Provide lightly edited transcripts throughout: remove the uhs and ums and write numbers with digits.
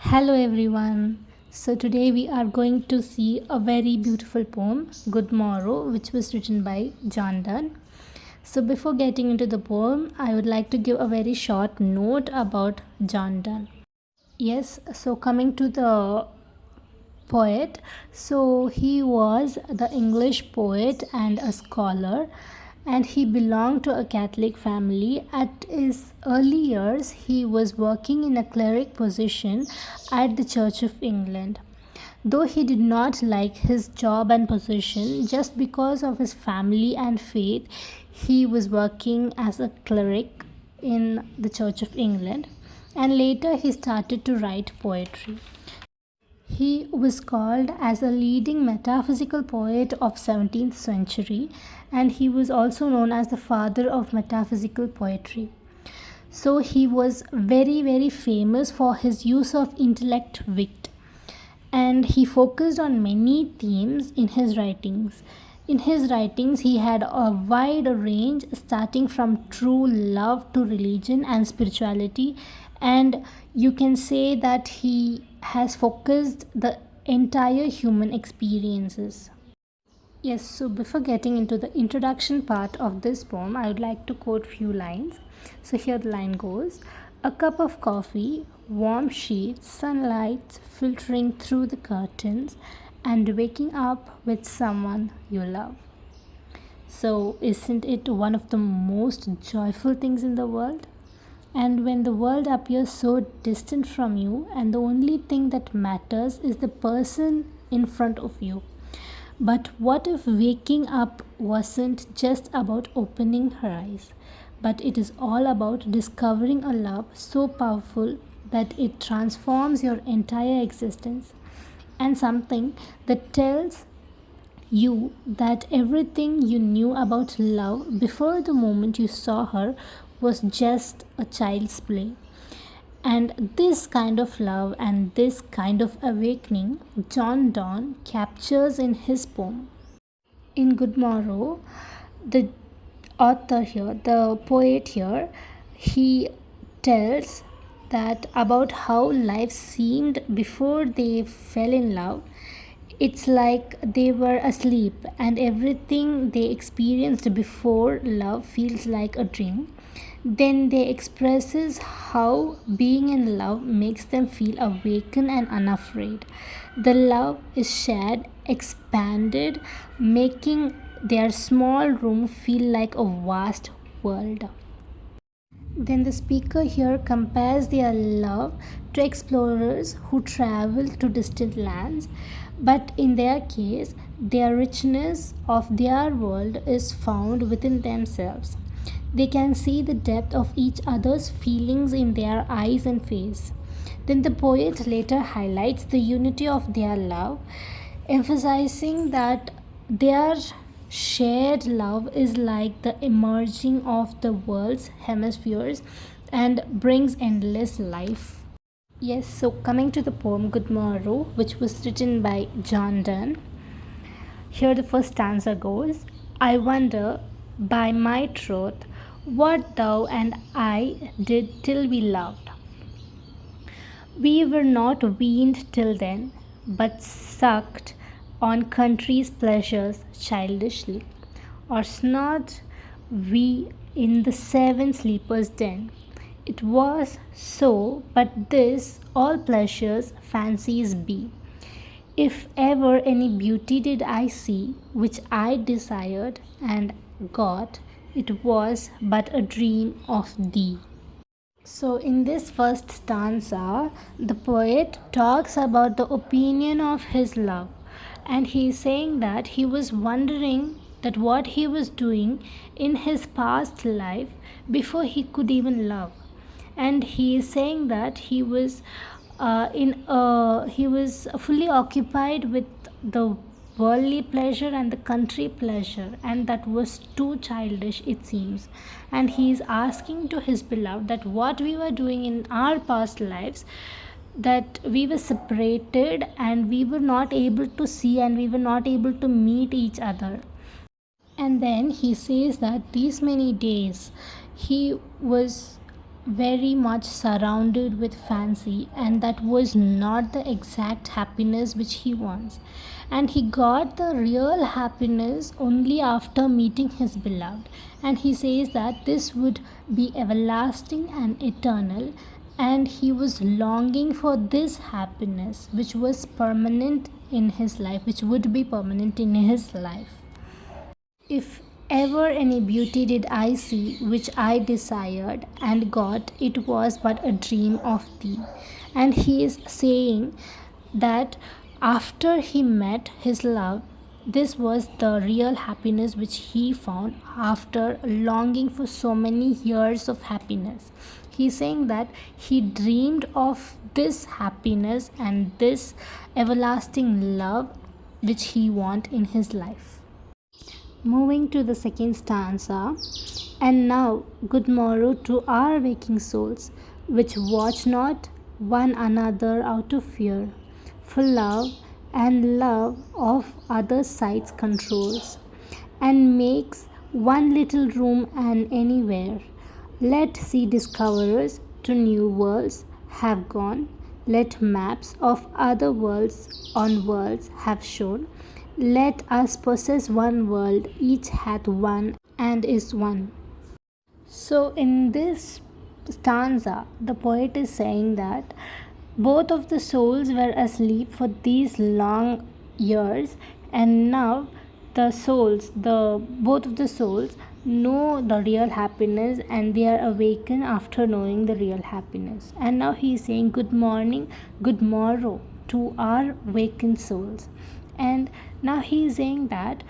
Hello everyone. So today we are going to see a very beautiful poem, Good Morrow, which was written by John Donne. So before getting into the poem, I would like to give a very short note about John Donne. Yes, so coming to the poet, so he was the English poet and a scholar, and he belonged to a Catholic family. At his early years, he was working in a cleric position at the Church of England. Though he did not like his job and position, just because of his family and faith, he was working as a cleric in the Church of England, and later he started to write poetry. He was called as a leading metaphysical poet of 17th century, and he was also known as the father of metaphysical poetry. So he was very famous for his use of intellect wit, and he focused on many themes in his writings. In his writings, he had a wide range starting from true love to religion and spirituality, and you can say that he has focused the entire human experiences. Yes, so before getting into the introduction part of this poem, I would like to quote few lines. So here the line goes: a cup of coffee, warm sheets, sunlight filtering through the curtains, and waking up with someone you love. So, isn't it one of the most joyful things in the world? And when the world appears so distant from you, and the only thing that matters is the person in front of you. But what if waking up wasn't just about opening her eyes, but it is all about discovering a love so powerful that it transforms your entire existence, and something that tells you that everything you knew about love before the moment you saw her was just a child's play. And this kind of love and this kind of awakening, John Donne captures in his poem. In Good Morrow, the author here, the poet here, he tells that about how life seemed before they fell in love. It's like they were asleep, and everything they experienced before love feels like a dream. Then they expresses how being in love makes them feel awakened and unafraid. The love is shared, expanded, making their small room feel like a vast world. Then the speaker here compares their love to explorers who travel to distant lands, but in their case, their richness of their world is found within themselves. They can see the depth of each other's feelings in their eyes and face. Then the poet later highlights the unity of their love, emphasizing that their shared love is like the emerging of the world's hemispheres and brings endless life. Yes, so coming to the poem Good Morrow, which was written by John Donne. Here the first stanza goes: I wonder, by my troth, what thou and I did till we loved. We were not weaned till then, but sucked on country's pleasures childishly, or snored we in the seven sleepers' den. It was so, but this all pleasures fancies be. If ever any beauty did I see, which I desired and got, it was but a dream of thee. So, in this first stanza, the poet talks about the opinion of his love, and he is saying that he was wondering that what he was doing in his past life before he could even love, and he is saying that he was fully occupied with the worldly pleasure and the country pleasure, and that was too childish, it seems. And he is asking to his beloved that what we were doing in our past lives, that we were separated and we were not able to see and we were not able to meet each other. And then he says that these many days he was very much surrounded with fancy, and that was not the exact happiness which he wants. And he got the real happiness only after meeting his beloved. And he says that this would be everlasting and eternal, and he was longing for this happiness which was permanent in his life, which would be permanent in his life. If ever any beauty did I see which I desired and got, it was but a dream of thee. And he is saying that after he met his love, this was the real happiness which he found after longing for so many years of happiness. He's saying that he dreamed of this happiness and this everlasting love which he want in his life. Moving to the second stanza, and now good morrow to our waking souls, which watch not one another out of fear, for love and love of other sights controls, and makes one little room and anywhere. Let sea discoverers to new worlds have gone, let maps of other worlds on worlds have shown. Let us possess one world, each hath one and is one. So, in this stanza, the poet is saying that both of the souls were asleep for these long years, and now both of the souls know the real happiness, and they are awakened after knowing the real happiness. And now he is saying good morning, good morrow to our wakened souls. And now he is saying that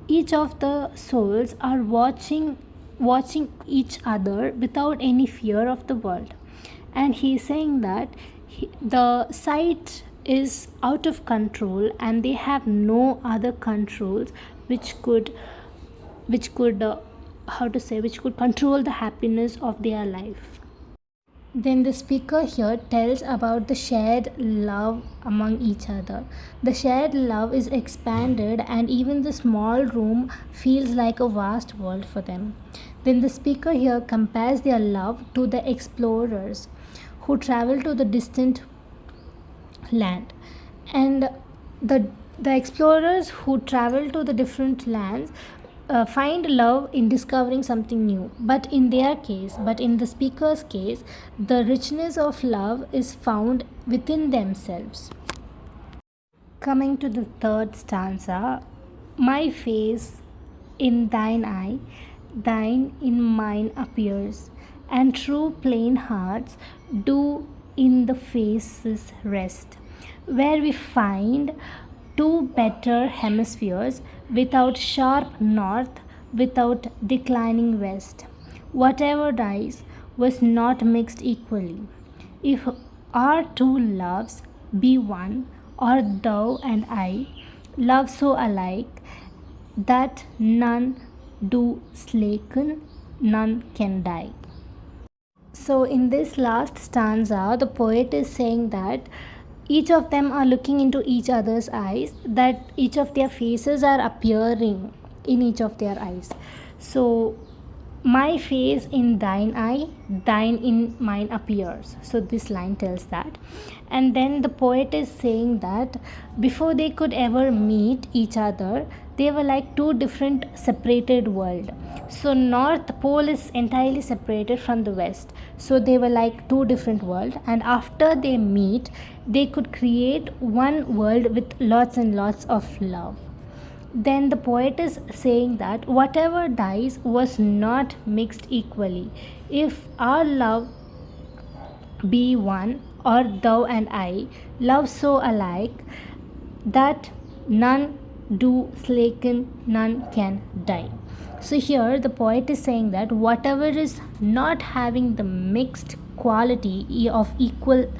each of the souls are watching each other without any fear of the world. And he is saying that the sight is out of control, and they have no other controls which could control the happiness of their life. Then the speaker here tells about the shared love among each other. The shared love is expanded, and even the small room feels like a vast world for them. Then the speaker here compares their love to the explorers who travel to the distant land. And the explorers who travel to the different lands find love in discovering something new. But in the speaker's case, the richness of love is found within themselves. Coming to the third stanza, my face in thine eye, thine in mine appears, and true plain hearts do in the faces rest, where we find two better hemispheres, without sharp north, without declining west. Whatever dies was not mixed equally. If our two loves be one, or thou and I love so alike, that none do slacken, none can die. So, in this last stanza, the poet is saying that each of them are looking into each other's eyes, that each of their faces are appearing in each of their eyes. So, my face in thine eye, thine in mine appears. So, this line tells that. And then the poet is saying that before they could ever meet each other, they were like two different separated worlds. So North Pole is entirely separated from the West. So they were like two different worlds, and after they meet, they could create one world with lots and lots of love. Then the poet is saying that whatever dies was not mixed equally. If our love be one, or thou and I love so alike, that none do slacken, none can die. So here the poet is saying that whatever is not having the mixed quality of equal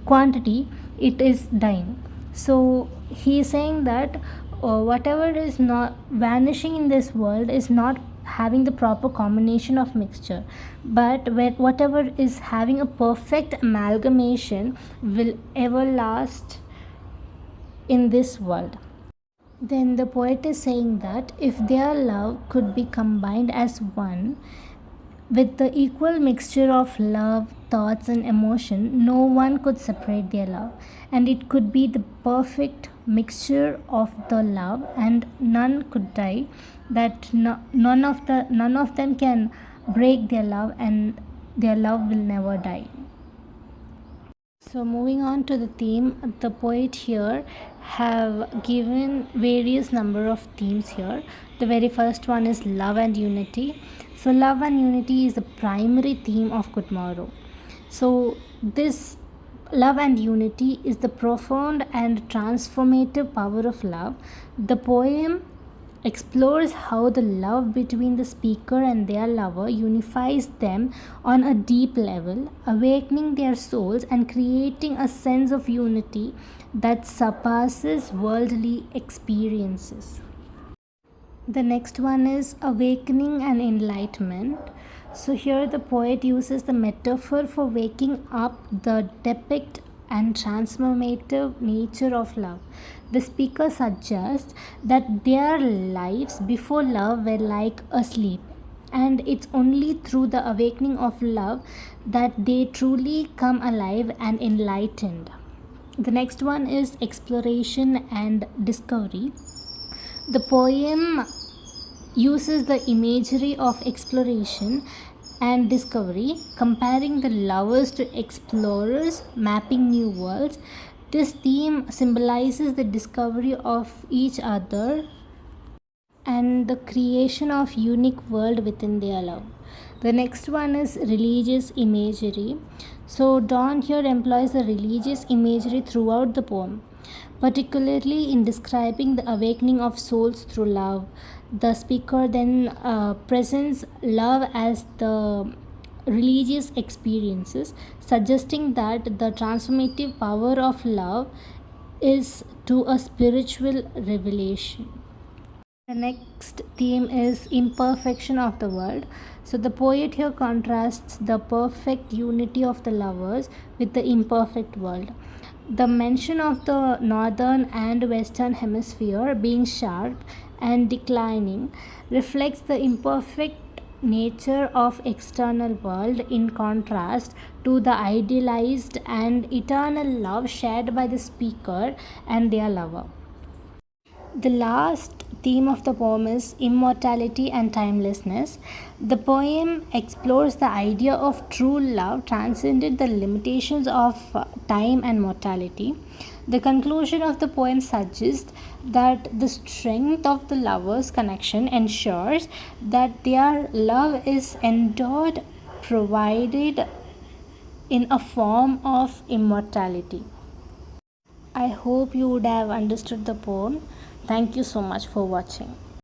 quantity, it is dying. So he is saying that whatever is not vanishing in this world is not having the proper combination of mixture, but whatever is having a perfect amalgamation will ever last in this world. Then the poet is saying that if their love could be combined as one, With the equal mixture of love, thoughts, and emotion, no one could separate their love. And it could be the perfect mixture of the love, and none could die. That none of them can break their love, and their love will never die. So moving on to the theme, the poet here have given various number of themes here. The very first one is love and unity. So love and unity is the primary theme of Good Morrow. So this love and unity is the profound and transformative power of love. The poem explores how the love between the speaker and their lover unifies them on a deep level, awakening their souls and creating a sense of unity that surpasses worldly experiences. The next one is awakening and enlightenment. So here the poet uses the metaphor for waking up the depict and transformative nature of love. The speaker suggests that their lives before love were like a sleep, and it's only through the awakening of love that they truly come alive and enlightened. The next one is exploration and discovery. The poem uses the imagery of exploration and discovery, comparing the lovers to explorers mapping new worlds. This theme symbolizes the discovery of each other and the creation of unique world within their love. The next one is religious imagery. So Donne here employs the religious imagery throughout the poem, particularly in describing the awakening of souls through love. The speaker then presents love as the religious experiences, suggesting that the transformative power of love is to a spiritual revelation. The next theme is imperfection of the world. So the poet here contrasts the perfect unity of the lovers with the imperfect world. The mention of the northern and western hemisphere being sharp and declining reflects the imperfect nature of external world, in contrast to the idealized and eternal love shared by the speaker and their lover. The last theme of the poem is immortality and timelessness. The poem explores the idea of true love transcended the limitations of time and mortality. The conclusion of the poem suggests that the strength of the lovers' connection ensures that their love is endured, provided in a form of immortality. I hope you would have understood the poem. Thank you so much for watching.